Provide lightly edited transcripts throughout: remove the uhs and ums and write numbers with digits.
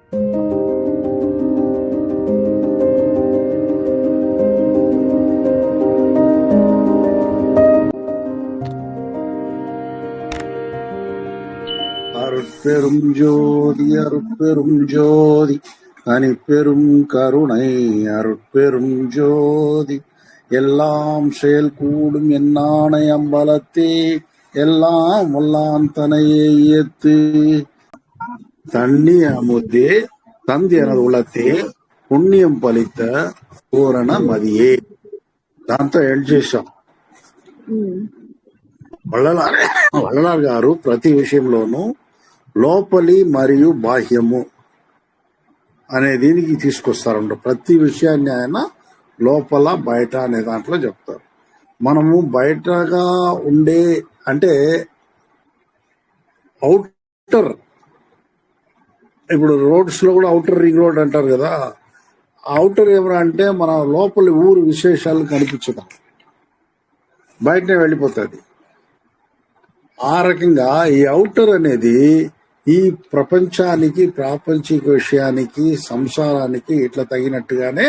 அருட்பெரும் ஜோதி அருட்பெரும் ஜோதி தனிப்பெரும் கருணை அருட்பெரும் ஜோதி எல்லாம் செயல் கூடும் என்னானை அம்பலத்தே எல்லாம் வல்லான் தனையே ஏத்து தண்ணி அமுதே தந்தி எனது உள்ளத்தே పుణ్యం ఫలిత పూరణ మదియే. దాంతో ఎండ్ చేశాం. వల్లలార్ గారు ప్రతి విషయంలోనూ లోపలి మరియు బాహ్యము అనే దీనికి తీసుకొస్తారంట. ప్రతి విషయాన్ని ఆయన లోపల బయట అనే దాంట్లో చెప్తారు. మనము బయటగా ఉండే అంటే అవుటర్, ఇప్పుడు రోడ్స్ లో కూడా అవుటర్ రింగ్ రోడ్ అంటారు కదా. అవుటర్ ఏమరా అంటే మన లోపలి ఊరు విశేషాలు కనిపించడం, బయటనే వెళ్ళిపోతుంది. ఆ రకంగా ఈ అవుటర్ అనేది ఈ ప్రపంచానికి, ప్రాపంచిక విషయానికి, సంసారానికి ఇట్లా తగినట్టుగానే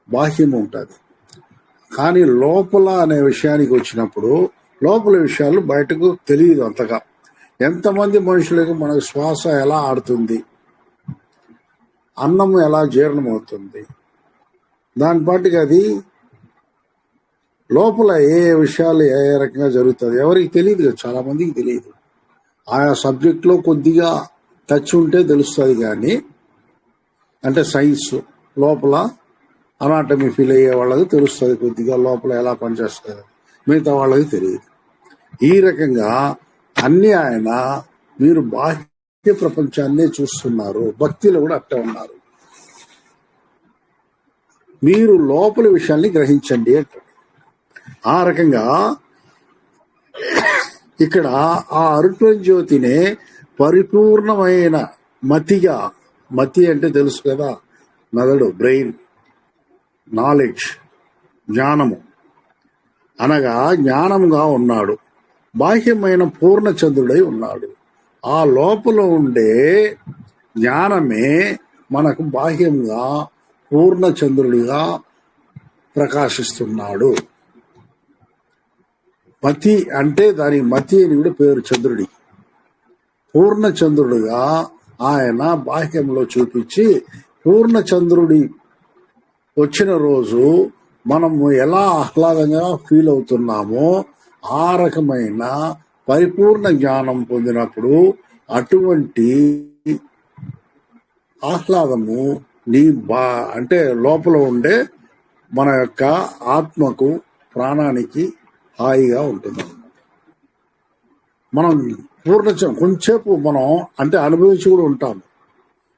బాహ్యం ఉంటుంది. కానీ లోపల అనే విషయానికి వచ్చినప్పుడు లోపల విషయాలు బయటకు తెలియదు అంతగా. ఎంతమంది మనుషులకు మనకు శ్వాస ఎలా ఆడుతుంది, అన్నం ఎలా జీర్ణమవుతుంది, దాని పాటికి అది లోపల ఏ విషయాలు ఏ రకంగా జరుగుతుంది ఎవరికి తెలియదు కదా, చాలా మందికి తెలియదు. ఆయా సబ్జెక్ట్లో కొద్దిగా టచ్ ఉంటే తెలుస్తుంది. కానీ అంటే సైన్స్ లోపల అనాటమీ ఫీల్ అయ్యే వాళ్ళకి తెలుస్తుంది కొద్దిగా లోపల ఎలా పనిచేస్తుంది, మిగతా వాళ్ళకి తెలియదు. ఈ రకంగా అన్ని ఆయన మీరు బాహ్య ప్రపంచాన్నే చూస్తున్నారు, భక్తిలో కూడా అట్టే ఉన్నారు. మీరు లోపల విషయాల్ని గ్రహించండి అంటాడు. ఆ రకంగా ఇక్కడ ఆ అరుణ జ్యోతినే పరిపూర్ణమైన మతిగా, మతి అంటే తెలుసు కదా, మెదడు, బ్రెయిన్, నాలెడ్జ్, జ్ఞానము అనగా జ్ఞానముగా ఉన్నాడు. బాహ్యమైన పూర్ణచంద్రుడై ఉన్నాడు. ఆ లోపల ఉండే జ్ఞానమే మనకు బాహ్యంగా పూర్ణచంద్రుడిగా ప్రకాశిస్తున్నాడు. మతి అంటే దాని మతి అని కూడా పేరు చంద్రుడి. పూర్ణచంద్రుడిగా ఆయన బాహ్యంలో చూపించి, పూర్ణచంద్రుడి వచ్చిన రోజు మనము ఎలా ఆహ్లాదంగా ఫీల్ అవుతున్నామో ఆ రకమైన పరిపూర్ణ జ్ఞానం పొందినప్పుడు అటువంటి ఆహ్లాదము నీ అంటే లోపల ఉండే మన యొక్క ఆత్మకు, ప్రాణానికి హాయిగా ఉంటుంది. మనం కొంచెంసేపు మనం అంటే అనుభవించి కూడా ఉంటాము.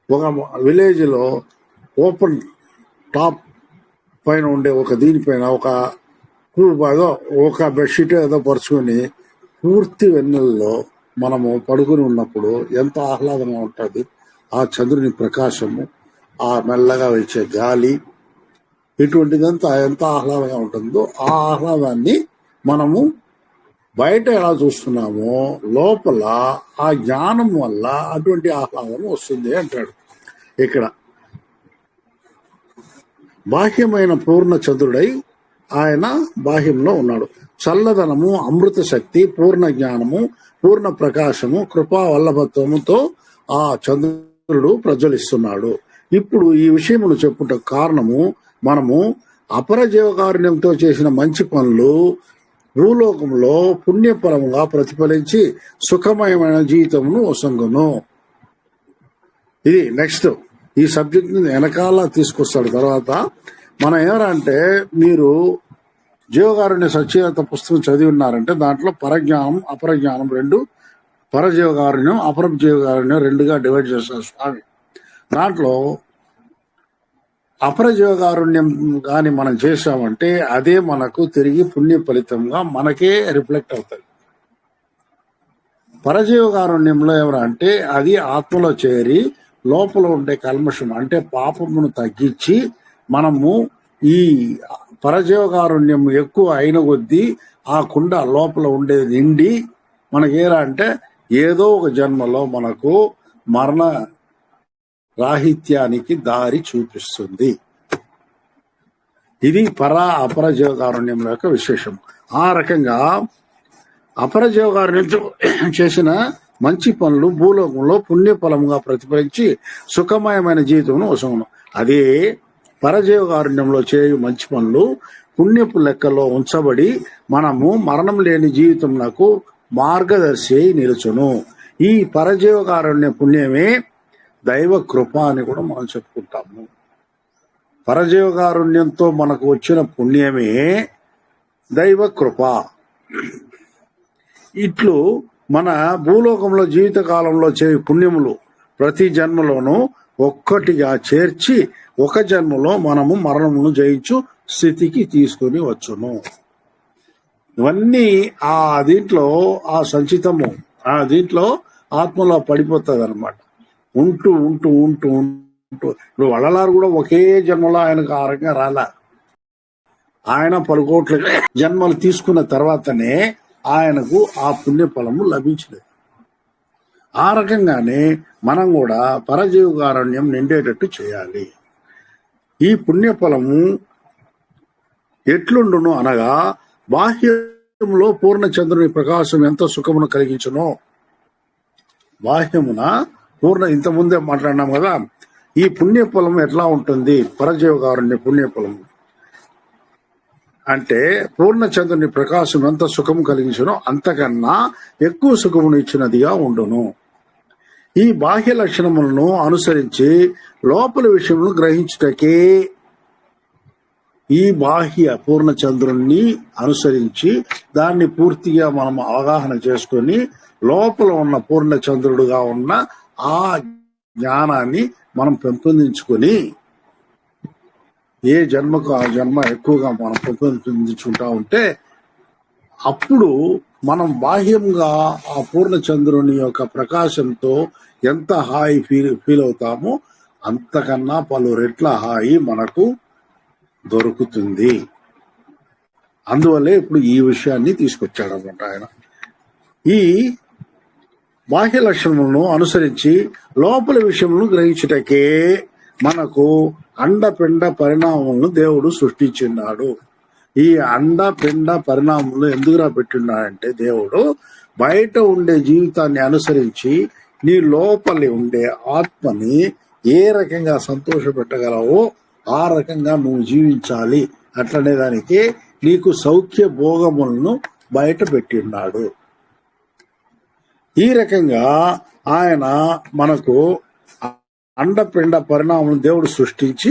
ఒక విలేజ్లో ఓపెన్ టాప్ పైన ఉండే ఒక దీనిపైన ఒక బెడ్షీట్ ఏదో పరుచుకొని పూర్తి వెన్నెలలో మనము పడుకుని ఉన్నప్పుడు ఎంత ఆహ్లాదంగా ఉంటుంది. ఆ చంద్రుని ప్రకాశము, ఆ మెల్లగా వచ్చే గాలి, ఇటువంటిదంతా ఎంత ఆహ్లాదంగా ఉంటుందో ఆ ఆహ్లాదాన్ని మనము బయట ఎలా చూస్తున్నామో లోపల ఆ జ్ఞానం వల్ల అటువంటి ఆహ్లాదం వస్తుంది అంటాడు. ఇక్కడ బాహ్యమైన పూర్ణ చంద్రుడై ఆయన బాహ్యంలో ఉన్నాడు. చల్లదనము, అమృత శక్తి, పూర్ణ జ్ఞానము, పూర్ణ ప్రకాశము, కృపా వల్లభత్వముతో ఆ చంద్రుడు ప్రజ్వలిస్తున్నాడు. ఇప్పుడు ఈ విషయమును చెప్పుట కారణము, మనము అపరజీవకారుణ్యంతో చేసిన మంచి పనులు భూలోకంలో పుణ్యపరముగా ప్రతిఫలించి సుఖమయమైన జీవితమును వసంగును. ఇది నెక్స్ట్ ఈ సబ్జెక్ట్ ని వెనకాల తీసుకొస్తాడు. తర్వాత మనం ఏమంటే, మీరు జీవకారుణ్య సత్యత పుస్తకం చదివి ఉన్నారంటే దాంట్లో పరజ్ఞానం, అపరజ్ఞానం రెండు, పరజీవకారుణ్యం, అపరజీవకారుణ్యం రెండుగా డివైడ్ చేస్తారు స్వామి. దాంట్లో అపరజీవకారుణ్యం కానీ మనం చేసామంటే అదే మనకు తిరిగి పుణ్య ఫలితంగా మనకే రిఫ్లెక్ట్ అవుతుంది. పరజీవకారుణ్యంలో ఎవరంటే అది ఆత్మలో చేరి లోపల ఉండే కల్మషం అంటే పాపమును తగ్గించి మనము ఈ పరజీవకారుణ్యం ఎక్కువ అయిన కొద్దీ ఆ కుండ లోపల ఉండేది నిండి మనకేరా అంటే ఏదో ఒక జన్మలో మనకు మరణ రాహిత్యానికి దారి చూపిస్తుంది. ఇది అపర జీవకారుణ్యం యొక్క విశేషం. ఆ రకంగా అపర జీవకారుణ్యంతో చేసిన మంచి పనులు భూలోకంలో పుణ్యఫలముగా ప్రతిఫలించి సుఖమయమైన జీవితం వసమును. అదే పరజీవకారుణ్యంలో చేయు మంచి పనులు పుణ్యపు లెక్కలో ఉంచబడి మనము మరణం లేని జీవితంకు మార్గదర్శి అయి నిలుచును. ఈ పరజీవకారుణ్య పుణ్యమే దైవ కృప అని కూడా మనం చెప్పుకుంటాము. పరజీవకారుణ్యంతో మనకు వచ్చిన పుణ్యమే దైవ కృప. ఇట్లు మన భూలోకంలో జీవిత కాలంలో చేయు పుణ్యములు ప్రతి జన్మలోనూ ఒక్కటిగా చేర్చి ఒక జన్మలో మనము మరణమును జయించు స్థితికి తీసుకుని వచ్చును. ఇవన్నీ దీంట్లో ఆ సంచితము దీంట్లో ఆత్మలో పడిపోతుంది అనమాట. ఉంటూ ఉంటూ ఉంటూ ఉంటూ ఇప్పుడు వడలారు కూడా ఒకే జన్మలో ఆయనకు ఆ రకంగా రాలా. ఆయన 10 కోట్ల జన్మలు తీసుకున్న తర్వాతనే ఆయనకు ఆ పుణ్యఫలము లభించినది. ఆ రకంగానే మనం కూడా పరజీవకారుణ్యం నిండేటట్టు చేయాలి. ఈ పుణ్యఫలము ఎట్లుండును అనగా బాహ్యములో పూర్ణచంద్రుని ప్రకాశం ఎంత సుఖమును కలిగించునో, బాహ్యమున ఇంతకుముందే మాట్లాడినాం కదా, ఈ పుణ్యఫలం ఎట్లా ఉంటుంది? పరజీవకారుణ్య పుణ్యఫలము అంటే పూర్ణచంద్రుని ప్రకాశం ఎంత సుఖము కలిగించునో అంతకన్నా ఎక్కువ సుఖమును ఇచ్చినదిగా ఉండును. ఈ బాహ్య లక్షణములను అనుసరించి లోపల విషయమును గ్రహించుటకే, ఈ బాహ్య పూర్ణచంద్రుణ్ణి అనుసరించి దాన్ని పూర్తిగా మనం అవగాహన చేసుకొని లోపల ఉన్న పూర్ణచంద్రుడుగా ఉన్న ఆ జ్ఞానాన్ని మనం పెంపొందించుకొని ఏ జన్మకు ఆ జన్మ ఎక్కువగా మనం పెంపొందించుకుంటా ఉంటే అప్పుడు మనం బాహ్యంగా ఆ పూర్ణచంద్రుని యొక్క ప్రకాశంతో ఎంత హాయి ఫీల్ అవుతామో అంతకన్నా పలు రెట్ల హాయి మనకు దొరుకుతుంది. అందువల్లే ఇప్పుడు ఈ విషయాన్ని తీసుకొచ్చాడు అన్నమాట ఆయన. ఈ బాహ్య లక్షణములను అనుసరించి లోపల విషయములను గ్రహించుటకే మనకు అండపిండ పరిణామములను దేవుడు సృష్టించిన్నాడు. ఈ అండపిండ పరిణామములు ఎందుకురా పెట్టిన్నాడంటే దేవుడు బయట ఉండే జీవితాన్ని అనుసరించి నీ లోపలి ఉండే ఆత్మని ఏ రకంగా సంతోష పెట్టగలవో ఆ రకంగా నువ్వు జీవించాలి. అట్లనే దానికి నీకు సౌఖ్య భోగములను బయట పెట్టిన్నాడు. ఈ రకంగా ఆయన మనకు అండపిండ పరిణామం దేవుడు సృష్టించి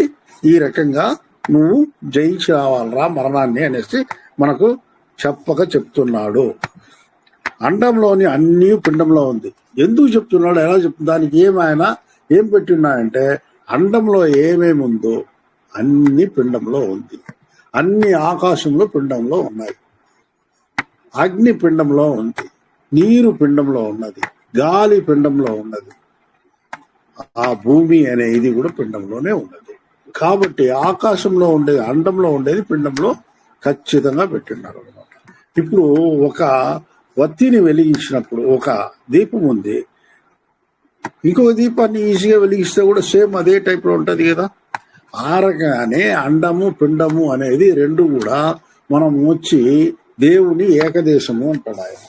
ఈ రకంగా నువ్వు జయించి రావాలరా మరణాన్ని అనేసి మనకు చెప్తున్నాడు. అండంలోని అన్ని పిండంలో ఉంది. ఎందుకు చెప్తున్నాడు, ఎలా చెప్తుంది, దానికి ఆయన ఏం పెట్టిన్నాడంటే అండంలో ఏమేమి ఉందో అన్ని పిండంలో ఉంది. అన్ని ఆకాశంలో పిండంలో ఉన్నాయి. అగ్ని పిండంలో ఉంది, నీరు పిండంలో ఉన్నది, గాలి పిండంలో ఉన్నది, ఆ భూమి అనే ఇది కూడా పిండంలోనే ఉన్నది. కాబట్టి ఆకాశంలో ఉండేది అండంలో ఉండేది పిండంలో ఖచ్చితంగా పెట్టిన్నారు అనమాట. ఇప్పుడు ఒక వత్తిని వెలిగించినప్పుడు ఒక దీపం ఉంది, ఇంకొక దీపాన్ని ఈజీగా వెలిగిస్తే కూడా సేమ్ అదే టైప్ లో ఉంటది కదా. ఆ రకంగానే అండము పిండము అనేది రెండు కూడా మనం వచ్చి దేవుని ఏకదేశము అంటాడు ఆయన.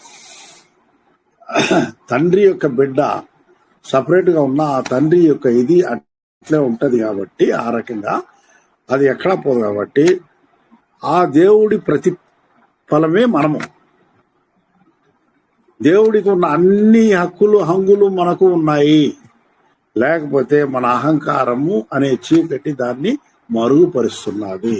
తండ్రి యొక్క బిడ్డ సపరేట్ గా ఉన్న ఆ తండ్రి యొక్క ఇది అట్లే ఉంటది కాబట్టి ఆ రకంగా అది ఎక్కడా పోదు. కాబట్టి ఆ దేవుడి ప్రతిఫలమే మనము. దేవుడికి ఉన్న అన్ని హంగులు మనకు ఉన్నాయి. లేకపోతే మన అహంకారము అనే చీకటి దాన్ని మరుగుపరుస్తున్నది.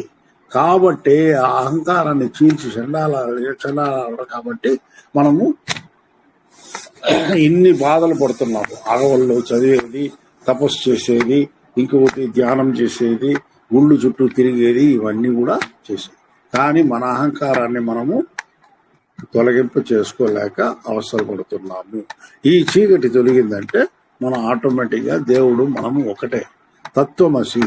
కాబట్టి ఆ అహంకారాన్ని చీల్చి చండాల కాబట్టి మనము ఇన్ని బాధలు పడుతున్నాము. ఆగవల్లో చదివేది, తపస్సు చేసేది, ఇంకొకటి ధ్యానం చేసేది, గుళ్ళు చుట్టూ తిరిగేది, ఇవన్నీ కూడా చేసేది. కానీ మన అహంకారాన్ని మనము తొలగింపు చేసుకోలేక అవసరపడుతున్నాము. ఈ చీకటి తొలగిందంటే మనం ఆటోమేటిక్ గా దేవుడు మనము ఒకటే, తత్వమసి.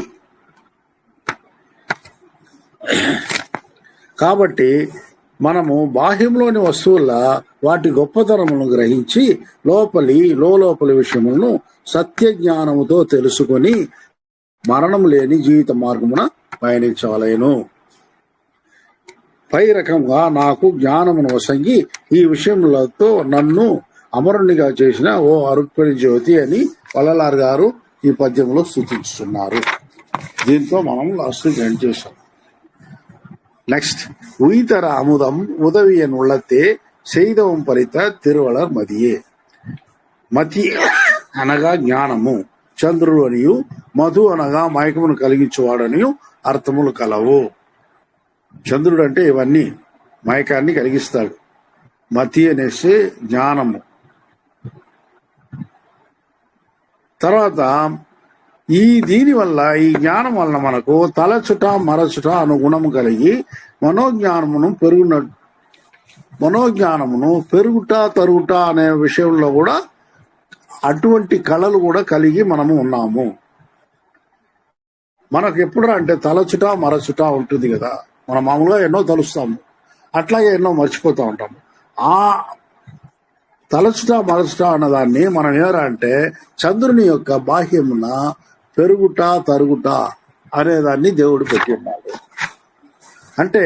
కాబట్టి మనము బాహ్యంలోని వస్తువుల వాటి గొప్పతనములను గ్రహించి లోపలి విషయములను సత్య జ్ఞానముతో తెలుసుకొని మరణం లేని జీవిత మార్గమున పయనించవలేను. పై రకంగా నాకు జ్ఞానమును వసంగి ఈ విషయములతో నన్ను అమరునిగా చేసిన ఓ అరుప్పని జ్యోతి అని వల్లలార్ గారు ఈ పద్యంలో స్తుతిస్తున్నారు. దీంతో మనం లాస్ట్ ఎండ్ చేశాం. నెక్స్ట్, ఉయితర అముదం ఉదవియన్ உள்ளத்தே செய்தவும் பறித்த తిరువళర్ మదియే. మతి అనగా జ్ఞానము, చంద్రుడు అనియు, మధు అనగా మైకమును కలిగించువాడనియు అర్థములు కలవు. చంద్రుడు అంటే ఇవన్నీ మైకాన్ని కలిగిస్తాడు. మతి అనేసి జ్ఞానము. తర్వాత ఈ జ్ఞానం వలన మనకు తలచుట మరచుట అను గుణము కలిగి మనోజ్ఞానమును పెరుగుట తరుగుట అనే విషయంలో కూడా అటువంటి కళలు కూడా కలిగి మనము ఉన్నాము. మనకు ఎప్పుడు అంటే తలచుట మరచుట ఉంటుంది కదా, మనం మామూలుగా ఎన్నో తలుస్తాము, అట్లాగే ఎన్నో మర్చిపోతూ ఉంటాము. ఆ తలచుట మరచుట అన్నదాన్ని మనం అంటే చంద్రుని యొక్క బాహ్యమున పెరుగుట తరుగుట అనేదాన్ని దేవుడు పెట్టి ఉన్నాడు. అంటే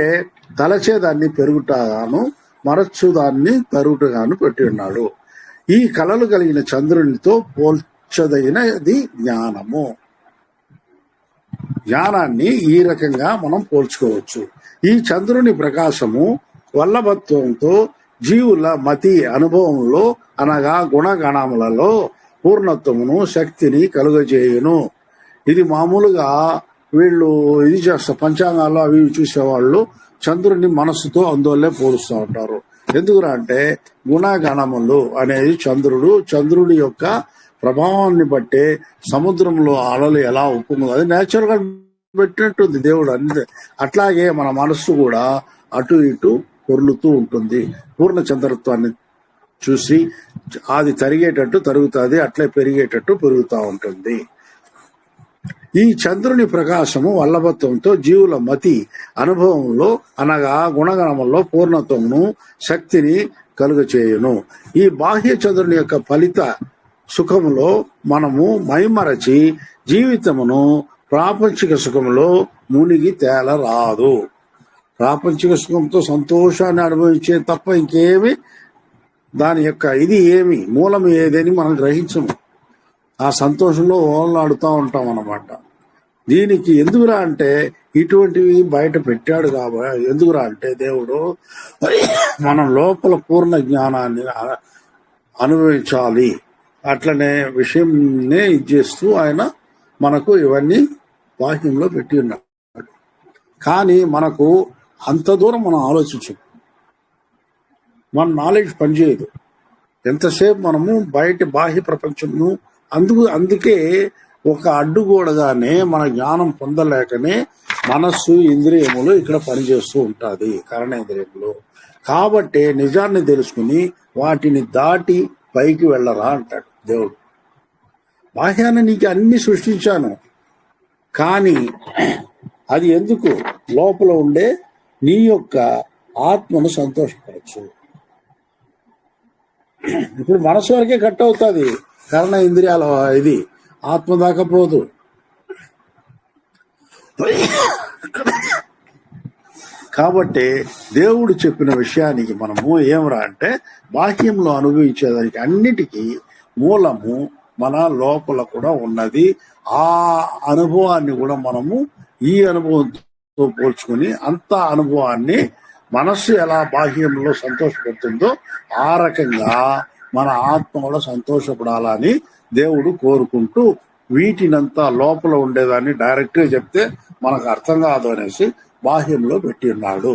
తలచేదాన్ని పెరుగుటగాను మరచుదాన్ని తరుగుటగాను పెట్టి ఉన్నాడు. ఈ కళలు కలిగిన చంద్రునితో పోల్చదగినది జ్ఞానము. జ్ఞానాన్ని ఈ రకంగా మనం పోల్చుకోవచ్చు. ఈ చంద్రుని ప్రకాశము వల్లభత్వంతో జీవుల మతి అనుభవంలో అనగా గుణగణములలో పూర్ణత్వమును శక్తిని కలుగజేయును. ఇది మామూలుగా వీళ్ళు ఇది చేస్తారు, పంచాంగాల్లో అవి చూసేవాళ్ళు చంద్రుని మనస్సుతో అందువల్లే పోలుస్తూ ఉంటారు. ఎందుకురా అంటే గుణగణములు అనేది చంద్రుడి యొక్క ప్రభావాన్ని బట్టే సముద్రంలో అలలు ఎలా ఉప్పుము, అది నేచురల్ గా పెట్టినట్టుంది దేవుడు అంతే. అట్లాగే మన మనస్సు కూడా అటు ఇటు పొర్లుతూ ఉంటుంది. పూర్ణ చంద్రత్వాన్ని చూసి అది తరిగేటట్టు తరుగుతుంది, అట్లే పెరిగేటట్టు పెరుగుతూ ఉంటుంది. ఈ చంద్రుని ప్రకాశము వల్లభత్వంతో జీవుల మతి అనుభవంలో అనగా గుణగణములో పూర్ణత్వమును శక్తిని కలుగచేయును. ఈ బాహ్య చంద్రుని యొక్క ఫలిత సుఖములో మనము మైమరచి జీవితమును ప్రాపంచిక సుఖములో మునిగి తేలరాదు. ప్రాపంచిక సుఖంతో సంతోషాన్ని అనుభవించే తప్ప ఇంకేమి దాని యొక్క ఇది ఏమి మూలం ఏదని మనం గ్రహించము. ఆ సంతోషంలో ఓలాడుతూ ఉంటాం అన్నమాట. దీనికి ఎందుకురా అంటే ఇటువంటివి బయట పెట్టాడు కాబట్టి, ఎందుకురా అంటే దేవుడు మనం లోపల పూర్ణ జ్ఞానాన్ని అనుభవించాలి అట్లనే విషయంనే ఇచ్చేస్తూ ఆయన మనకు ఇవన్నీ బాహ్యంలో పెట్టి ఉన్నాడు. కానీ మనకు అంత దూరం మనం ఆలోచించం, మన నాలెడ్జ్ పనిచేయదు. ఎంతసేపు మనము బయట బాహ్య ప్రపంచము అందుకే ఒక అడ్డుగోడగానే మన జ్ఞానం పొందలేకనే మనస్సు ఇంద్రియములు ఇక్కడ పనిచేస్తూ ఉంటుంది, కరణేంద్రియములు. కాబట్టి నిజాన్ని తెలుసుకుని వాటిని దాటి పైకి వెళ్ళరా అంటాడు దేవుడు. బాహ్యాన్ని నీకు అన్ని సృష్టించాను, కానీ అది ఎందుకు లోపల ఉండే నీ యొక్క ఆత్మను సంతోషపరచు. ఇప్పుడు మనసు వరకే కట్ అవుతుంది, కరణ ఇంద్రియాల ఇది ఆత్మ దాకా పోదు. కాబట్టి దేవుడు చెప్పిన విషయానికి మనము ఏమరా అంటే బాహ్యంలో అనుభవించేదానికి అన్నిటికీ మూలము మన లోపల కూడా ఉన్నది. ఆ అనుభవాన్ని కూడా మనము ఈ అనుభవంతో పోల్చుకొని అంత అనుభవాన్ని మనస్సు ఎలా బాహ్యంలో సంతోషపడుతుందో ఆ రకంగా మన ఆత్మ కూడా సంతోషపడాలని దేవుడు కోరుకుంటూ వీటినంతా లోపల ఉండేదాన్ని డైరెక్ట్ గా చెప్తే మనకు అర్థం కాదు అనేసి బాహ్యంలో పెట్టి ఉన్నాడు.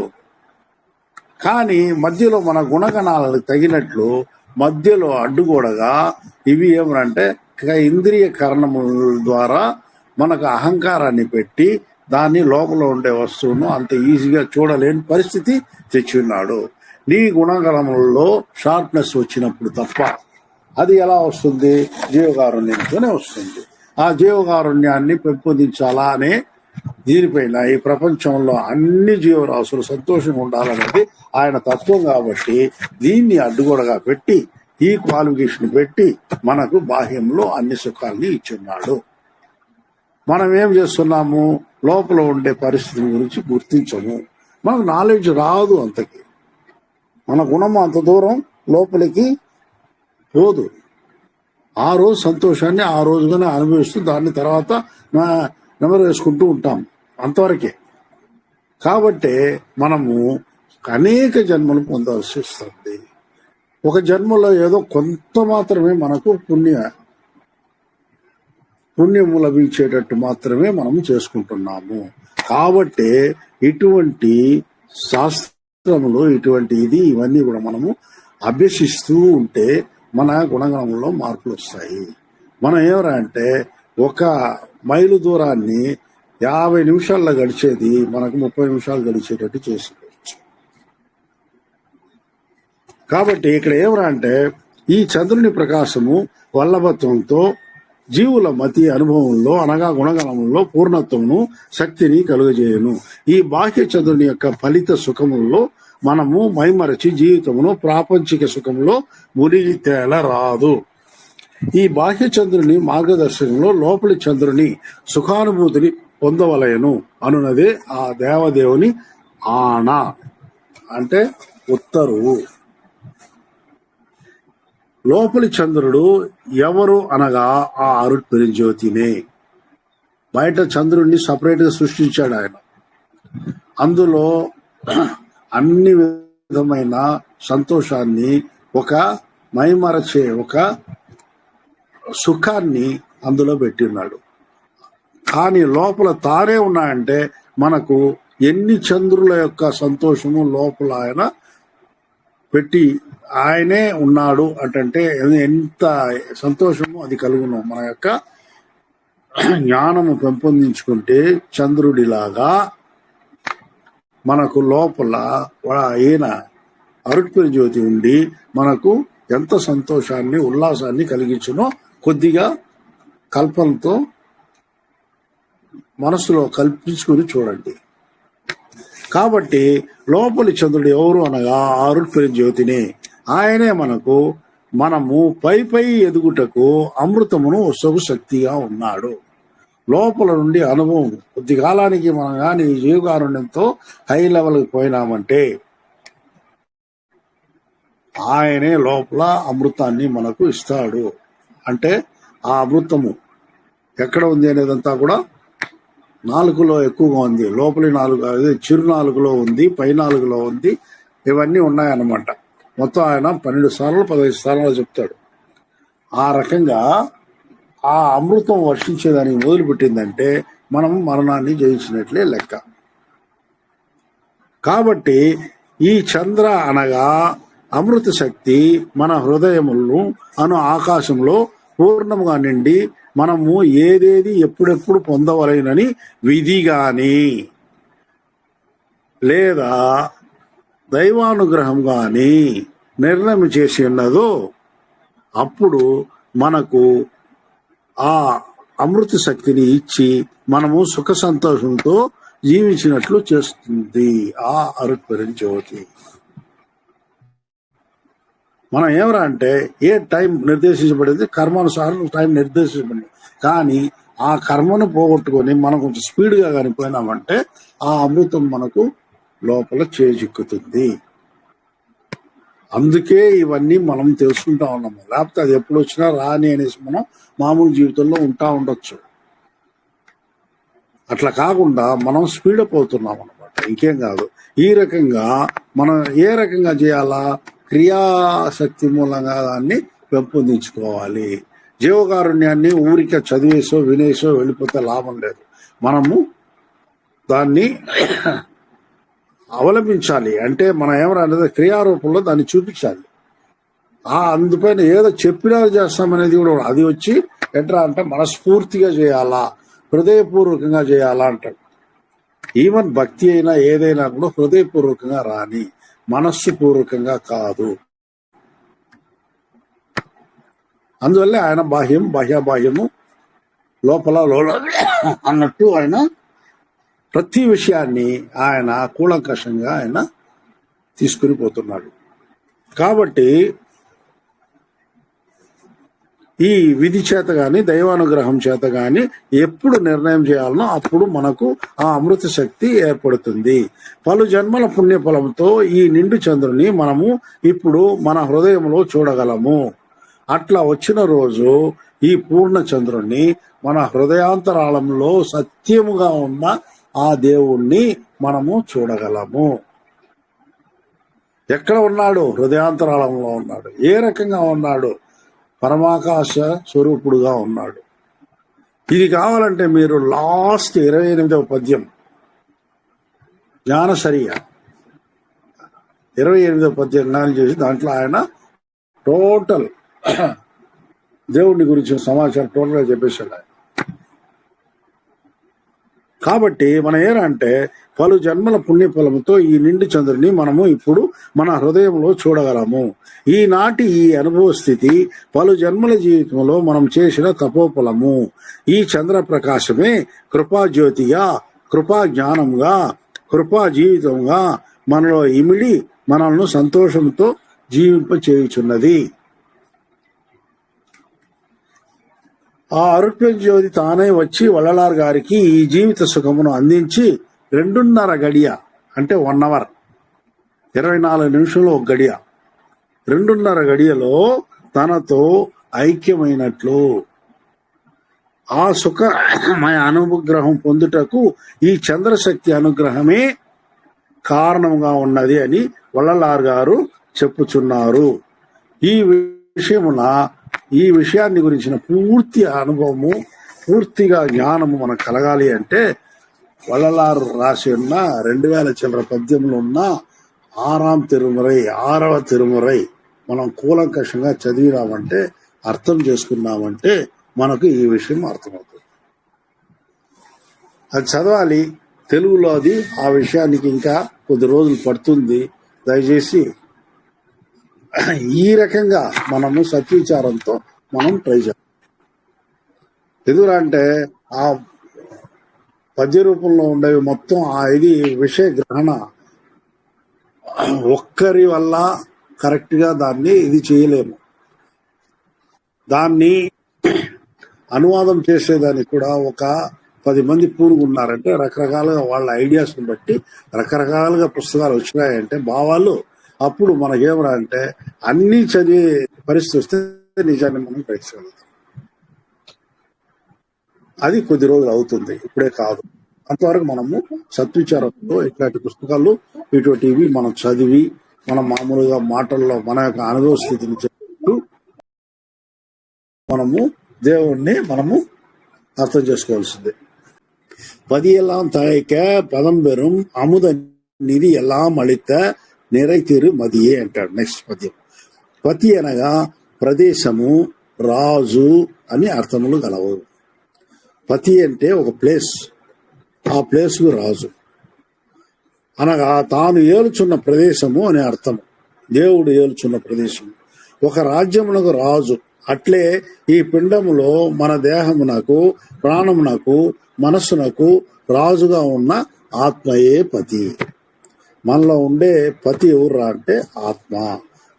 కానీ మధ్యలో మన గుణగణాలకు తగినట్లు మధ్యలో అడ్డుగోడగా ఇవి ఏమనంటే ఇంద్రియ కరణముల ద్వారా మనకు అహంకారాన్ని పెట్టి దాన్ని లోపల ఉండే వస్తువును అంత ఈజీగా చూడలేని పరిస్థితి తెచ్చి ఉన్నాడు. నీ గుణగణములలో షార్ప్నెస్ వచ్చినప్పుడు తప్ప అది ఎలా వస్తుంది? జీవకారుణ్యంతోనే వస్తుంది. ఆ జీవకారుణ్యాన్ని పెంపొందించాలా అనే దీనిపైన ఈ ప్రపంచంలో అన్ని జీవరాశులు సంతోషంగా ఉండాలనేది ఆయన తత్వం కాబట్టి దీన్ని అడ్డుగోడగా పెట్టి ఈ క్వాలిఫికేషన్ పెట్టి మనకు బాహ్యంలో అన్ని సుఖాల్ని ఇచ్చున్నాడు. మనం ఏం చేస్తున్నాము, లోపల ఉండే పరిస్థితుల గురించి గుర్తించము, మనకు నాలెడ్జ్ రాదు, అంతకి మన గుణము అంత దూరం లోపలికి పోదు. ఆ రోజు సంతోషాన్ని ఆ రోజుగానే అనుభవిస్తూ దాన్ని తర్వాత నెమరు వేసుకుంటూ ఉంటాం, అంతవరకే. కాబట్టి మనము అనేక జన్మలు పొందాల్సి వస్తుంది. ఒక జన్మలో ఏదో కొంత మాత్రమే మనకు పుణ్యము లభించేటట్టు మాత్రమే మనము చేసుకుంటున్నాము. కాబట్టి ఇటువంటి శాస్త్రములు ఇటువంటి ఇవన్నీ కూడా మనము అభ్యసిస్తూ ఉంటే మన గుణగణంలో మార్పులు వస్తాయి. మనం ఏమరా అంటే ఒక మైలు దూరాన్ని 50 నిమిషాల్లో గడిచేది మనకు 30 నిమిషాలు గడిచేటట్టు చేసుకోవచ్చు. కాబట్టి ఇక్కడ ఏమరా అంటే ఈ చంద్రుని ప్రకాశము వల్లభత్వంతో జీవుల మతి అనుభవంలో అనగా గుణగణంలో పూర్ణత్వమును శక్తిని కలుగజేయను. ఈ బాహ్య చంద్రుని యొక్క ఫలిత సుఖముల్లో మనము మైమరచి జీవితమును ప్రాపంచిక సుఖంలో మునిగి తేలరాదు. ఈ బాహ్య చంద్రుని మార్గదర్శకంలో లోపలి చంద్రుని సుఖానుభూతిని పొందవలయను అనున్నదే ఆ దేవదేవుని ఆన అంటే ఉత్తరువు. లోపలి చంద్రుడు ఎవరు అనగా ఆ అరుట్పెరుంజ్యోతినే. బయట చంద్రుడిని సపరేట్ గా సృష్టించాడు ఆయన. అందులో అన్ని విధమైన సంతోషాన్ని, ఒక మైమరచే ఒక సుఖాన్ని అందులో పెట్టిన్నాడు. కానీ లోపల తానే ఉన్నాయంటే మనకు ఎన్ని చంద్రుల యొక్క సంతోషము లోపల ఆయన పెట్టి ఆయనే ఉన్నాడు అంటే ఎంత సంతోషము అది కలుగును. మన యొక్క జ్ఞానము పెంపొందించుకుంటే చంద్రుడిలాగా మనకు లోపల ఈయన అరుట్పెరు జ్యోతి ఉండి మనకు ఎంత సంతోషాన్ని ఉల్లాసాన్ని కలిగించునో కొద్దిగా కల్పనతో మనసులో కల్పించుకుని చూడండి. కాబట్టి లోపలి చంద్రుడు ఎవరు అనగా అరుట్పెరు జ్యోతిని. ఆయనే మనము పై ఎదుగుటకు అమృతమును సొగు శక్తిగా ఉన్నాడు. లోపల నుండి అనుభవం కొద్ది కాలానికి మనం కానీ జీవకారుణ్యంతో హై లెవెల్కి పోయినామంటే ఆయనే లోపల అమృతాన్ని మనకు ఇస్తాడు. అంటే ఆ అమృతము ఎక్కడ ఉంది అనేదంతా కూడా నాలుగులో ఎక్కువగా ఉంది. లోపలి నాలుగు చిరు నాలుగులో ఉంది, పై నాలుగులో ఉంది, ఇవన్నీ ఉన్నాయన్నమాట. మొత్తం ఆయన 12 స్థానాలు 15 స్థానాలు చెప్తాడు. ఆ రకంగా ఆ అమృతం వర్షించేదానికి మొదలుపెట్టిందంటే మనం మరణాన్ని జయించినట్లే లెక్క. కాబట్టి ఈ చంద్ర అనగా అమృత శక్తి మన హృదయములను ఆకాశంలో పూర్ణముగా నిండి మనము ఏదేది ఎప్పుడెప్పుడు పొందవలెనని విధి గాని లేదా దైవానుగ్రహం గాని నిర్ణయం చేసి ఉన్నదో అప్పుడు మనకు ఆ అమృత శక్తిని ఇచ్చి మనము సుఖ సంతోషంతో జీవించినట్లు చేస్తుంది ఆ అరుట్పెరు జ్యోతి. మనం ఏమరా అంటే ఏ టైం నిర్దేశించబడింది, కర్మానుసారం టైం నిర్దేశించబడింది. కానీ ఆ కర్మను పోగొట్టుకొని మనం కొంచెం స్పీడ్గా కానీ పోయినామంటే ఆ అమృతం మనకు లోపల చేజిక్కుతుంది. అందుకే ఇవన్నీ మనం తెలుసుకుంటా ఉన్నాము. లేకపోతే అది ఎప్పుడు వచ్చినా రాని అనేసి మనం మామూలు జీవితంలో ఉండొచ్చు. అట్లా కాకుండా మనం స్పీడప్ అవుతున్నాం అనమాట, ఇంకేం కాదు. ఈ రకంగా మనం ఏ రకంగా చేయాలా, క్రియాశక్తి మూలంగా దాన్ని పెంపొందించుకోవాలి. జీవకారుణ్యాన్ని ఊరికే చదివేసో వినేసో వెళ్ళిపోతే లాభం లేదు. మనము దాన్ని అవలంబించాలి. అంటే మనం ఏమన్నా క్రియారూపంలో దాన్ని చూపించాలి. అందుపైన ఏదో చెప్పినా చేస్తామనేది కూడా అది వచ్చి ఎట్లా అంటే మనస్ఫూర్తిగా చేయాలా, హృదయపూర్వకంగా చేయాలా అంటాడు. ఈవెన్ భక్తి అయినా ఏదైనా కూడా హృదయపూర్వకంగా రాని, మనస్సు పూర్వకంగా కాదు. అందువల్లే ఆయన బాహ్యం బాహ్యబాహ్యము లోపల అన్నట్టు ఆయన ప్రతి విషయాన్ని ఆయన కూలంకషంగా ఆయన తీసుకుని పోతున్నాడు. కాబట్టి ఈ విధి చేత గాని దైవానుగ్రహం చేత గాని ఎప్పుడు నిర్ణయం చేయాలనో అప్పుడు మనకు ఆ అమృత శక్తి ఏర్పడుతుంది. పలు జన్మల పుణ్యఫలంతో ఈ నిండు చంద్రుని మనము ఇప్పుడు మన హృదయంలో చూడగలము. అట్లా వచ్చిన రోజు ఈ పూర్ణ చంద్రుణ్ణి మన హృదయాంతరాళంలో సత్యముగా ఉన్న ఆ దేవుణ్ణి మనము చూడగలము. ఎక్కడ ఉన్నాడు? హృదయాంతరాళంలో ఉన్నాడు. ఏ రకంగా ఉన్నాడు? పరమాకాశ స్వరూపుడుగా ఉన్నాడు. ఇది కావాలంటే మీరు లాస్ట్ 28వ పద్యం జ్ఞానసరియ 28వ పద్యం జ్ఞానం చేసి దాంట్లో ఆయన టోటల్ దేవుడిని గురించిన సమాచారం టోటల్గా చెప్పేశాడు ఆయన. కాబట్టి మనం ఏరంటే పలు జన్మల పుణ్యఫలముతో ఈ నిండు చంద్రుని మనము ఇప్పుడు మన హృదయంలో చూడగలము. ఈనాటి ఈ అనుభవ స్థితి పలు జన్మల జీవితంలో మనం చేసిన తపోఫలము. ఈ చంద్ర ప్రకాశమే కృపాజ్యోతిగా, కృపా జ్ఞానంగా, కృపా జీవితంగా మనలో ఇమిడి మనల్ని సంతోషంతో జీవింపచేయుచున్నది. ఆ అరుణ్యజ్యోతి తానే వచ్చి వల్లలార్ గారికి ఈ జీవిత సుఖమును అందించి 2:30 గడియ అంటే 1 అవర్ 24 నిమిషంలో ఒక గడియ 2:30 గడియలో తనతో ఐక్యమైనట్లు ఆ సుఖమయ అనుగ్రహం పొందుటకు ఈ చంద్రశక్తి అనుగ్రహమే కారణంగా ఉన్నది అని వల్లలార్ గారు చెప్పుచున్నారు. ఈ విషయాన్ని గురించిన పూర్తి అనుభవము, పూర్తిగా జ్ఞానము మనకు కలగాలి అంటే వల్లలారు రాసి ఉన్న 2000 చిల్లర పద్యంలో ఉన్న 6వ తిరుమురై మనం కూలంకషంగా చదివినామంటే, అర్థం చేసుకున్నామంటే మనకు ఈ విషయం అర్థమవుతుంది. అది చదవాలి తెలుగులో. అది ఆ విషయానికి ఇంకా కొద్ది రోజులు పడుతుంది. దయచేసి ఈ రకంగా మనము సత్విచారంతో మనం ట్రై చేయాలి. ఎందుకంటే ఆ పద్య రూపంలో ఉండేవి మొత్తం ఇది విషయ గ్రహణ ఒక్కరి వల్ల కరెక్ట్ గా దాన్ని ఇది చేయలేము. దాన్ని అనువాదం చేసేదానికి కూడా ఒక 10 మంది పూనుకున్నారంటే రకరకాలుగా వాళ్ళ ఐడియాస్ బట్టి రకరకాలుగా పుస్తకాలు వచ్చినాయంటే భావాలు. అప్పుడు మనకేమరా అంటే అన్ని చదివే పరిస్థితి వస్తే నిజాన్ని మనం గ్రహించగలుగుతాం. అది కొద్ది రోజులు అవుతుంది, ఇప్పుడే కాదు. అంతవరకు మనము సత్విచారంతో ఇట్లాంటి పుస్తకాలు ఇటువంటివి మనం చదివి మనం మామూలుగా మాటల్లో మన యొక్క అనుభవ స్థితిని చెప్తూ మనము దేవుణ్ణి మనము అర్థం చేసుకోవాల్సిందే. 10 எல்லாம் தழைக்க பதம் பெறும் அமுத நிதி எல்லாம் அளித்த నిరైతిరు మదియే అంటాడు నెక్స్ట్ పద్యం. పతి అనగా ప్రదేశము, రాజు అని అర్థములు గలవు. పతి అంటే ఒక ప్లేస్, ఆ ప్లేస్కు రాజు అనగా తాను ఏలుచున్న ప్రదేశము అనే అర్థము. దేవుడు ఏలుచున్న ప్రదేశము, ఒక రాజ్యమునకు రాజు. అట్లే ఈ పిండములో మన దేహమునకు, ప్రాణమునకు, మనస్సునకు రాజుగా ఉన్న ఆత్మయే పతి. మనలో ఉండే పతి ఎవర్రా అంటే ఆత్మ.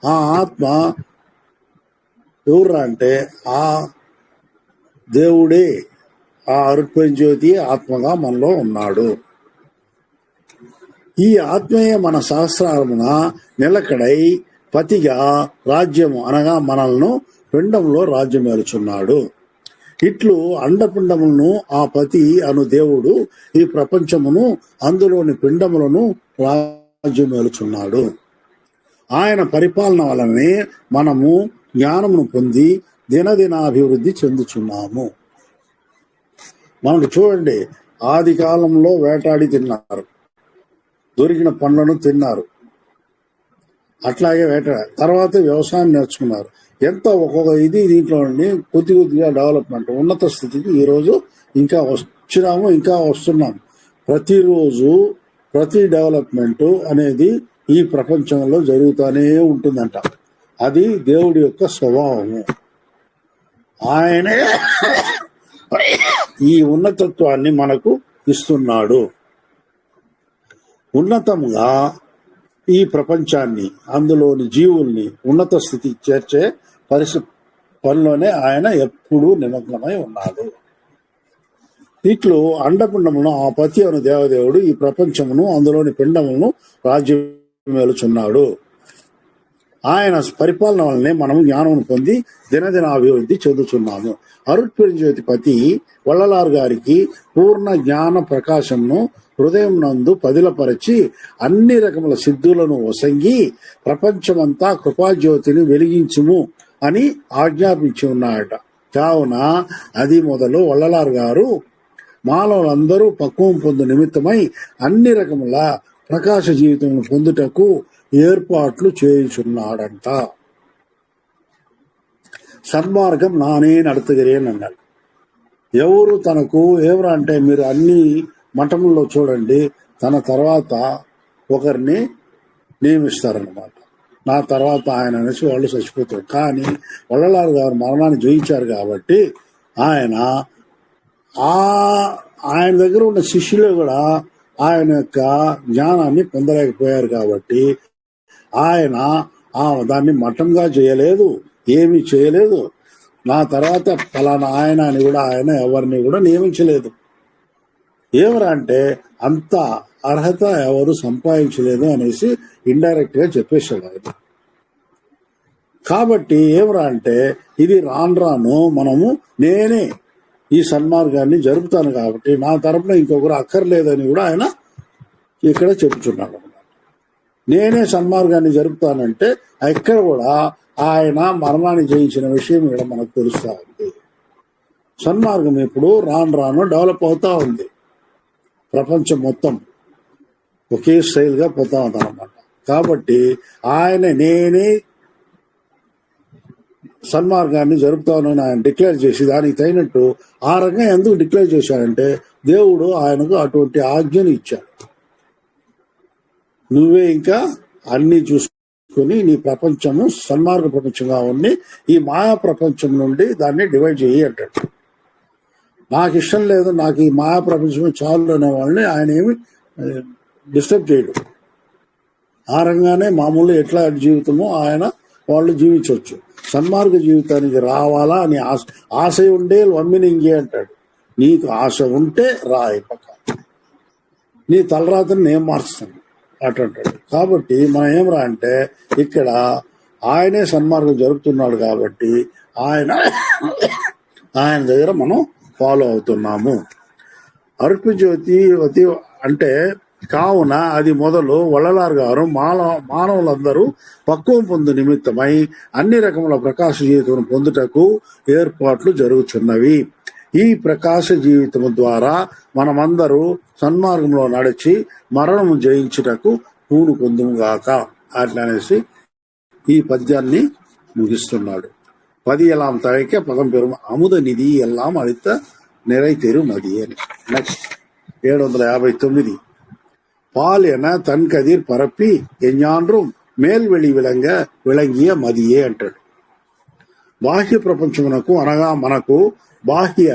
ఆ ఆత్మ ఎవర్రా అంటే ఆ దేవుడే, ఆ అరుణ్జ్యోతి ఆత్మగా మనలో ఉన్నాడు. ఈ ఆత్మయే మన సహస్రారమున నిలకడై పతిగా రాజ్యము అనగా మనల్ని పిండంలో రాజ్యం ఏలుచున్నాడు. ఇట్లు అండపిండములను ఆ పతి అను దేవుడు ఈ ప్రపంచమును అందులోని పిండములను రాజ్యం ఏలుచున్నాడు. ఆయన పరిపాలన వలనే మనము జ్ఞానమును పొంది దినదినాభివృద్ధి చెందుచున్నాము. మనకు చూడండి, ఆది కాలంలో వేటాడి తిన్నారు, దొరికిన పండ్లను తిన్నారు, అట్లాగే తర్వాత వ్యవసాయం నేర్చుకున్నారు. ఎంత ఒక్కొక్క దీంట్లో కొద్దిగా డెవలప్మెంట్ ఉన్నత స్థితికి ఈరోజు ఇంకా వచ్చినాము, ఇంకా వస్తున్నాము. ప్రతిరోజు ప్రతి డెవలప్మెంట్ అనేది ఈ ప్రపంచంలో జరుగుతూనే ఉంటుందంట. అది దేవుడి యొక్క స్వభావము. ఆయనే ఈ ఉన్నతత్వాన్ని మనకు ఇస్తున్నాడు. ఉన్నతంగా ఈ ప్రపంచాన్ని, అందులోని జీవుల్ని ఉన్నత స్థితి చేర్చే పనిలోనే ఆయన ఎప్పుడూ నిమగ్నమై ఉన్నాడు. ఇట్లు అండపిండమును ఆ పతి అను దేవదేవుడు ఈ ప్రపంచమును అందులోని పిండములను రాజ్యమేలుచున్నాడు. ఆయన పరిపాలన వల్లనే మనం జ్ఞానమును పొంది దినదిన అభివృద్ధి చెందుతున్నాము. అరుట్పెరుంజోతి పతి వల్లలారు గారికి పూర్ణ జ్ఞాన ప్రకాశంను హృదయం నందు పదిలపరచి అన్ని రకముల సిద్ధులను ఒసంగి ప్రపంచమంతా కృపాజ్యోతిని వెలిగించుము అని ఆజ్ఞాపించి ఉన్నాడట. కావున అది మొదలు వల్లలారు గారు మానవులందరూ పక్వం పొందు నిమిత్తమై అన్ని రకముల ప్రకాశ జీవితం పొందుటకు ఏర్పాట్లు చేయుచున్నాడంట. సన్మార్గం నానే నడుతుగరేని అన్నాడు. ఎవరు తనకు ఎవరు అంటే మీరు అన్ని మఠముల్లో చూడండి, తన తర్వాత ఒకరిని నియమిస్తారన్నమాట. నా తర్వాత ఆయన అనేసి వాళ్ళు చచ్చిపోతారు. కానీ వల్లలారు గారు మరణాన్ని జయించారు కాబట్టి ఆయన దగ్గర ఉన్న శిష్యులు కూడా ఆయన యొక్క జ్ఞానాన్ని పొందలేకపోయారు కాబట్టి ఆయన దాన్ని మఠంగా చేయలేదు, ఏమీ చేయలేదు. నా తర్వాత ఫలానా ఆయన అని కూడా ఆయన ఎవరిని కూడా నియమించలేదు. ఏమరా అంటే అంత అర్హత ఎవరు సంపాదించలేదు అనేసి ఇండైరెక్ట్ గా చెప్పేశాడు ఆయన. కాబట్టి ఏమరా అంటే ఇది రాను మనము నేనే ఈ సన్మార్గాన్ని జరుపుతాను కాబట్టి నా తరపున ఇంకొకరు అక్కర్లేదని కూడా ఆయన ఇక్కడ చెప్పుచున్నాడు. నేనే సన్మార్గాన్ని జరుపుతానంటే ఇక్కడ కూడా ఆయన మరణాన్ని జయించిన విషయం ఇక్కడ మనకు తెలుస్తా ఉంది. సన్మార్గం ఇప్పుడు రాను డెవలప్ అవుతా ఉంది. ప్రపంచం మొత్తం ఒకే స్టైల్ గా పోతా ఉందన్నమాట. కాబట్టి ఆయన నేనే సన్మార్గాన్ని జరుపుతానని ఆయన డిక్లేర్ చేసి దానికి తగినట్టు ఆ రకంగా ఎందుకు డిక్లేర్ చేశాడంటే దేవుడు ఆయనకు అటువంటి ఆజ్ఞను ఇచ్చాడు. నువ్వే ఇంకా అన్ని చూసుకుని నీ ప్రపంచము సన్మార్గ ప్రపంచంగా ఉండి ఈ మాయా ప్రపంచం నుండి దాన్ని డివైడ్ చేయి అంటాడు. నాకు ఇష్టం లేదు, నాకు ఈ మాయా ప్రపంచమే చాలు అనే వాళ్ళని ఆయన ఏమి డిస్టర్బ్ చేయడు. ఆ రంగానే మామూలు ఎట్లా జీవితమో ఆయన వాళ్ళు జీవించవచ్చు. సన్మార్గ జీవితానికి రావాలా అని ఆశ ఉండే వమ్మినింగి అంటాడు. నీకు ఆశ ఉంటే రా, పక్క నీ తలరాతని నేను మార్చుతాను అంటాడు. కాబట్టి మనం ఏమరా అంటే ఇక్కడ ఆయనే సన్మార్గం జరుపుతున్నాడు కాబట్టి ఆయన దగ్గర మనం ఫాలో అవుతున్నాము. అరుట్పెరుంజోతి అంటే కావున అది మొదలు వల్లలారు గారు మానవులందరూ పక్వం పొందు నిమిత్తమై అన్ని రకముల ప్రకాశ జీవితం పొందుటకు ఏర్పాట్లు జరుగుతున్నవి. ఈ ప్రకాశ జీవితము ద్వారా మనమందరూ సన్మార్గంలో నడిచి మరణము జయించుటకు పూనుకొందుముగాక అట్లనేసి ఈ పద్యాన్ని ముగిస్తున్నాడు. 10 ఎలాం తழைக்க పదం పెరుమ అముద నిధి ఎల్లాం అడిత நிறைதெரு மதி అని. నెక్స్ట్ 759 பால் என தன் கதிர் பரப்பி ఎஞ்ஞான்றும் మేల్వెళి విళంగియ మదియే అంటాడు. బాహ్య ప్రపంచమునకు అనగా మనకు బాహ్య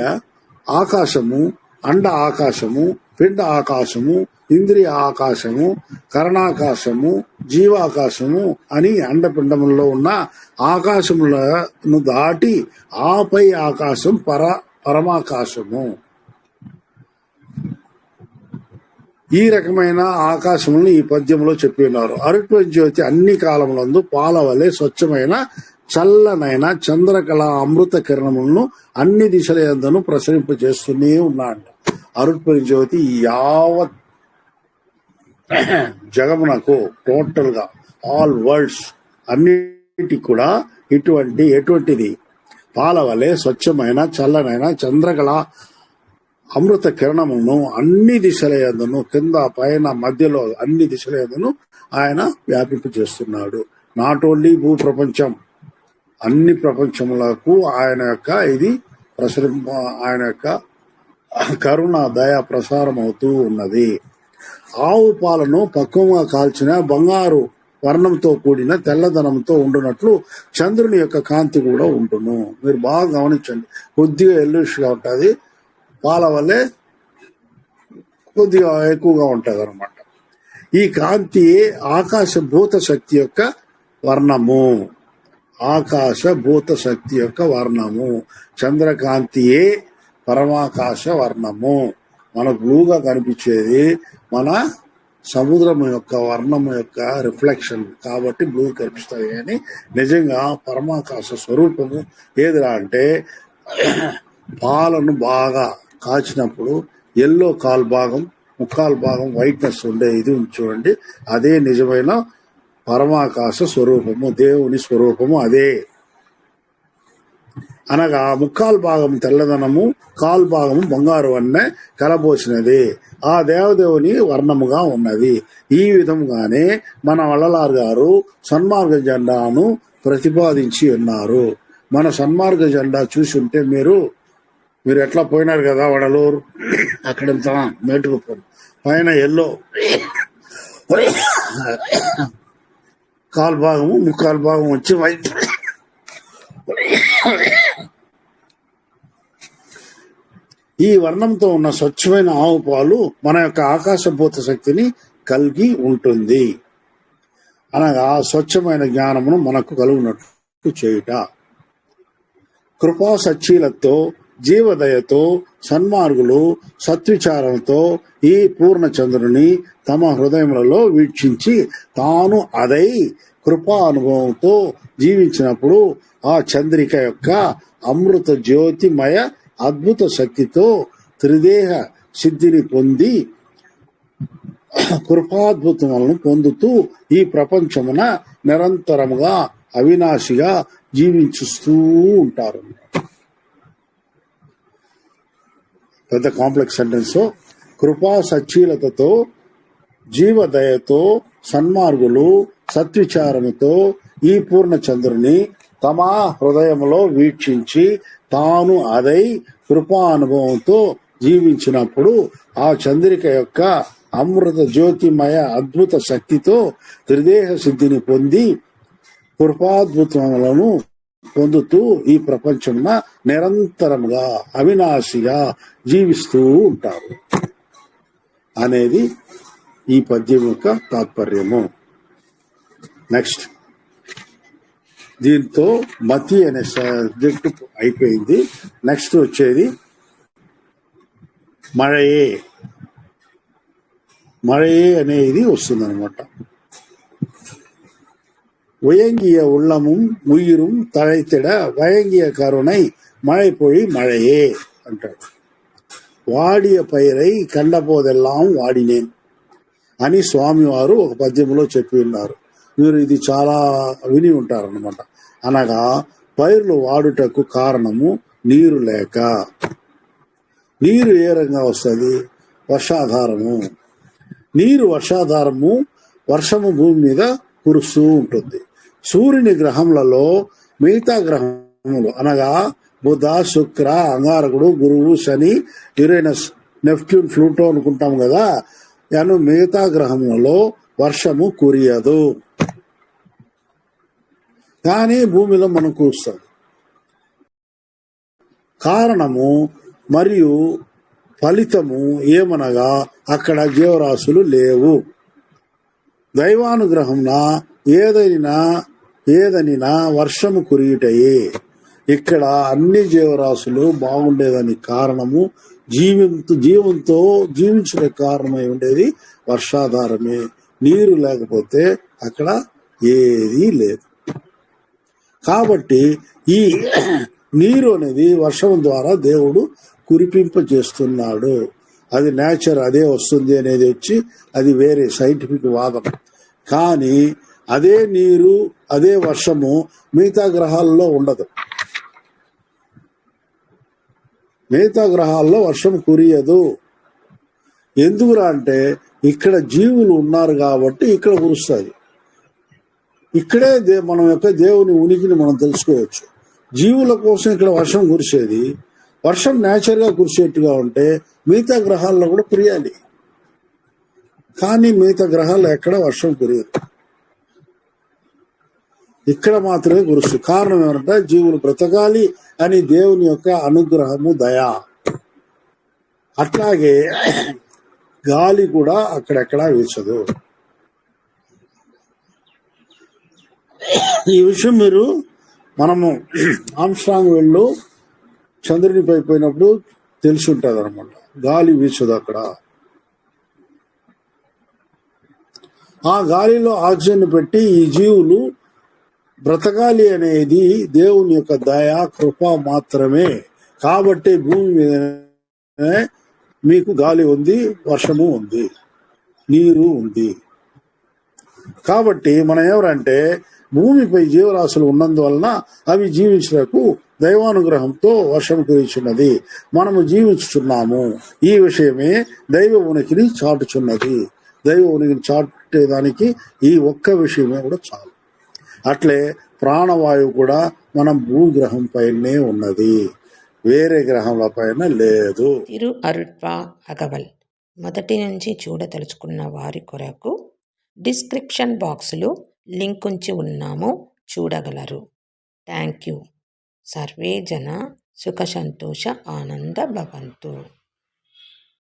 ఆకాశము, అండ ఆకాశము, పిండ ఆకాశము, ఇంద్రియ ఆకాశము, కరణాకాశము, జీవాకాశము అని అండపిండములలో ఉన్న ఆకాశములను దాటి ఆపై ఆకాశం పరమాకాశము. ఈ రకమైన ఆకాశములను ఈ పద్యంలో చెప్పి ఉన్నారు. అరుట్పెరుంజోతి అన్ని కాలములందు పాలవలే స్వచ్ఛమైన చల్లనైన చంద్రకళ అమృత కిరణములను అన్ని దిశల యందును ప్రసరింపజేస్తూనే ఉన్నాడు. అరుట్పెరుంజోతి యావత్ జగమునకు టోటల్ గా ఆల్ వరల్డ్స్ అన్నిటికి కూడా ఎటువంటిది పాలవలే స్వచ్ఛమైన చల్లనైన చంద్రకళ అమృత కిరణమును అన్ని దిశల యందును, కింద పైన మధ్యలో అన్ని దిశల యందును ఆయన వ్యాపింపు చేస్తున్నాడు. నాట్ ఓన్లీ భూ ప్రపంచం, అన్ని ప్రపంచములకు ఆయన యొక్క ఆయన యొక్క కరుణ దయ ప్రసారం అవుతూ ఉన్నది. ఆవు పాలను పక్వంగా కాల్చిన బంగారు వర్ణంతో కూడిన తెల్లదనంతో ఉండునట్లు చంద్రుని యొక్క కాంతి కూడా ఉంటును. మీరు బాగా గమనించండి, కొద్దిగా ఎల్లిష్ గా ఉంటుంది, పాల వల్లే కొద్దిగా ఎక్కువగా ఉంటుంది అనమాట. ఈ కాంతియే ఆకాశభూత శక్తి యొక్క వర్ణము. ఆకాశభూత శక్తి యొక్క వర్ణము. చంద్రకాంతియే పరమాకాశ వర్ణము. మన బ్లూగా కనిపించేది మన సముద్రం యొక్క వర్ణము యొక్క రిఫ్లెక్షన్ కాబట్టి బ్లూ కనిపిస్తాయి. కానీ నిజంగా పరమాకాశ స్వరూపము ఏదిరా అంటే పాలను బాగా కాచినప్పుడు ఎల్లో కాల్ భాగం ముక్కాలు భాగం వైట్నెస్ ఉండే ఇది చూడండి, అదే నిజమైన పరమాకాశ స్వరూపము, దేవుని స్వరూపము అదే. అనగా ముక్కాలు భాగం తెల్లదనము, కాలు భాగము బంగారు వన్నె కలబోసినది ఆ దేవదేవుని వర్ణముగా ఉన్నది. ఈ విధముగానే మన వల్లలార్ గారు సన్మార్గ జెండాను ప్రతిపాదించి ఉన్నారు. మన సన్మార్గ జెండా చూసి ఉంటే మీరు ఎట్లా పోయినారు కదా వడలూరు, అక్కడంతా మేటుకు పైన ఎల్లో కాలు భాగము ముక్కాలు భాగం వచ్చి వైట్. ఈ వర్ణంతో ఉన్న స్వచ్ఛమైన ఆవు పాలు మన యొక్క ఆకాశభూత శక్తిని కలిగి ఉంటుంది. అనగా స్వచ్ఛమైన జ్ఞానమును మనకు కలుగునట్లు చేయుట. కృపా సచ్చీలతో జీవదయతో సన్మార్గులు సత్విచారంతో ఈ పూర్ణచంద్రుని తమ హృదయములలో వీక్షించి తాను అదై కృపా అనుభవంతో జీవించినప్పుడు ఆ చంద్రిక యొక్క అమృత జ్యోతిమయ అద్భుత శక్తితో త్రిదేహ సిద్ధిని పొంది కృపాద్భుతములను పొందుతూ ఈ ప్రపంచమున నిరంతరముగా అవినాశిగా జీవించుస్తూ ఉంటారు. పెద్ద కాంప్లెక్స్ సెంటెన్స్. కృపా సచ్చీలతతో జీవదయతో సన్మార్గులు సత్విచారముతో ఈ పూర్ణచంద్రుని తమ హృదయములో వీక్షించి తాను అదై కృపా అనుభవంతో జీవించినప్పుడు ఆ చంద్రిక యొక్క అమృత జ్యోతిమయ అద్భుత శక్తితో త్రిదేహ సిద్ధిని పొంది కృపాద్భుతములను పొందుతూ ఈ ప్రపంచంలో నిరంతరముగా అవినాశిగా జీవిస్తూ ఉంటారు అనేది ఈ పద్యం యొక్క తాత్పర్యము. నెక్స్ట్, దీంతో మతి అనే సబ్జెక్టు అయిపోయింది. నెక్స్ట్ వచ్చేది మழைయే. మழைయే అనేది వస్తుంది అనమాట. உயங்கிய உள்ளமும் உயிரும் தழைத்திட வயங்கிய கருணை மழை பொழி மழையே అంటాడు. వాడియ పైరై కండపోదెల్లాం వాడినేన్ అని స్వామివారు ఒక పద్యంలో చెప్పి ఉన్నారు. మీరు ఇది చాలా విని ఉంటారన్నమాట. అనగా పైర్లు వాడుటకు కారణము నీరు లేక. నీరు ఏ రంగా వస్తుంది? వర్షాధారము. నీరు వర్షాధారము, వర్షము భూమి మీద కురుస్తూ ఉంటుంది. సూర్యుని గ్రహములలో మిగతా గ్రహములు అనగా బుధ శుక్ర అంగారకుడు గురువు శని యురేనస్ నెప్ట్యూన్ ప్లూటో అనుకుంటాం కదా, అను మిగతా గ్రహములలో వర్షము కురియదు, కానీ భూమిలో మనం కురుస్తుంది. కారణము మరియు ఫలితము ఏమనగా అక్కడ జీవరాశులు లేవు. దైవానుగ్రహంన ఏదనినా వర్షము కురియుటయే. ఇక్కడ అన్ని జీవరాశులు బాగుండేదానికి కారణము జీవంతో జీవించడానికి కారణమై ఉండేది వర్షాధారమే. నీరు లేకపోతే అక్కడ ఏదీ లేదు. కాబట్టి ఈ నీరు అనేది వర్షం ద్వారా దేవుడు కురిపింపజేస్తున్నాడు. అది నేచర్, అదే వస్తుంది అనేది వచ్చి అది వేరే సైంటిఫిక్ వాదం. కానీ అదే నీరు అదే వర్షము మిగతా గ్రహాల్లో ఉండదు. మిగతా గ్రహాల్లో వర్షం కురియదు. ఎందుకురా అంటే ఇక్కడ జీవులు ఉన్నారు కాబట్టి ఇక్కడ కురుస్తుంది. ఇక్కడే మనం యొక్క దేవుని ఉనికిని మనం తెలుసుకోవచ్చు. జీవుల కోసం ఇక్కడ వర్షం కురిసేది. వర్షం నేచురల్గా కురిసేట్టుగా ఉంటే మిగతా గ్రహాల్లో కూడా కురియాలి. కానీ మిగతా గ్రహాల్లో ఎక్కడ వర్షం కురియదు, ఇక్కడ మాత్రమే కురుస్తుంది. కారణం ఏమంటే జీవులు బ్రతకాలి అని దేవుని యొక్క అనుగ్రహము, దయ. అట్లాగే గాలి కూడా అక్కడెక్కడా వీచదు. ఈ విషయం మనము ఆమ్స్ట్రాంగ్ వెళ్ళు చంద్రునిపై పోయినప్పుడు తెలిసి ఉంటుంది అనమాట. గాలి వీచదు అక్కడ. ఆ గాలిలో ఆక్సిజన్ పెట్టి ఈ జీవులు బ్రతకాలి అనేది దేవుని యొక్క దయా కృప మాత్రమే. కాబట్టి భూమి మీద మీకు గాలి ఉంది, వర్షము ఉంది, నీరు ఉంది. కాబట్టి మనం ఎవరంటే భూమిపై జీవరాశులు ఉన్నందువలన అవి జీవించడానికి దైవానుగ్రహంతో వర్షం కురిచున్నది. మనము జీవించుచున్నాము. ఈ విషయమే దైవ ఉనికిని చాటుచున్నది. దైవ ఉనికిని చాటేదానికి ఈ ఒక్క విషయమే కూడా చాలు. అట్లే ప్రాణవాయువు కూడా మనం భూగ్రహం పైనే ఉన్నది, వేరే గ్రహంల పైన లేదు. తిరు అరుట్వా అగవల్ మొదటి నుంచి చూడదలుచుకున్న వారి కొరకు డిస్క్రిప్షన్ బాక్సులో లింక్ ఉంచి ఉన్నాము, చూడగలరు. Thank you. సర్వే జన సుఖ సంతోష ఆనంద భవంతు.